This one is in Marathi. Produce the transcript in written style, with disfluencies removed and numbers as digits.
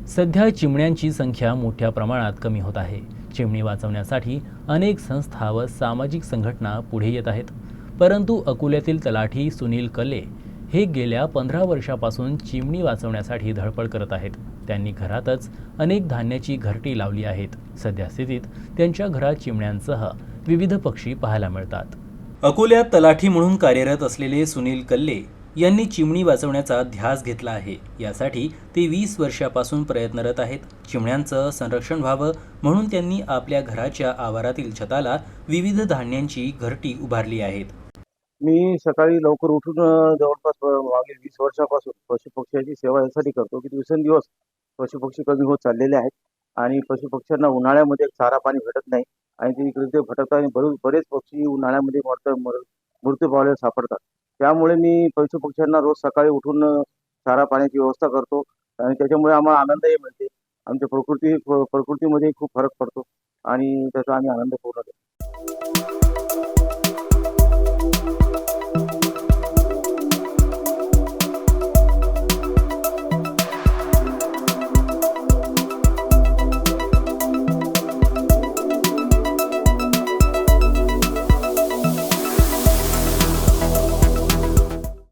सध्या चिमण्यांची संख्या मोठ्या प्रमाणात कमी होत आहे. चिमणी वाचवण्यासाठी अनेक संस्था व सामाजिक संघटना पुढे येत आहेत. परंतु अकोल्यातील तलाठी सुनील कल्ले हे गेल्या 15 वर्षापासून चिमणी वाचवण्यासाठी धडपड करत आहेत. त्यांनी घरातच अनेक धान्याची घरटी लावली आहेत. सध्या स्थितीत त्यांच्या घरात चिमण्यांसह विविध पक्षी पाहायला मिळतात. अकोल्यात तलाठी म्हणून कार्यरत असलेले सुनील कल्ले यांनी चिमणी वाचवण्याचा ध्यास घेतला आहे. यासाठी ते 20 वर्षापासून प्रयत्नरत आहेत. चिमण्यांचं संरक्षण व्हावं म्हणून त्यांनी आपल्या घराच्या आवारातील छताला विविध धान्यांची घरटी उभारली आहेत. मी सकाळी लवकर उठून जवळपास मागील 20 वर्षापासून पशुपक्ष्यांची सेवा यासाठी करतो की दिवसेंदिवस पशुपक्षी कमी होत चाललेले आहेत आणि पशुपक्ष्यांना उन्हाळ्यामध्ये चारा पाणी भेटत नाही आणि ते इकडे ते भटकतात आणि बरेच पक्षी उन्हाळ्यामध्ये मृत्यू पावल्यावर सापडतात. त्यामुळे मी पशुपक्ष्यांना रोज सकाळी उठून चारा पाण्याची व्यवस्था करतो आणि त्याच्यामुळे आम्हाला आनंदही मिळते. आमच्या प्रकृतीमध्ये खूप फरक पडतो आणि त्याचा आम्ही आनंद पूर्ण घेतो.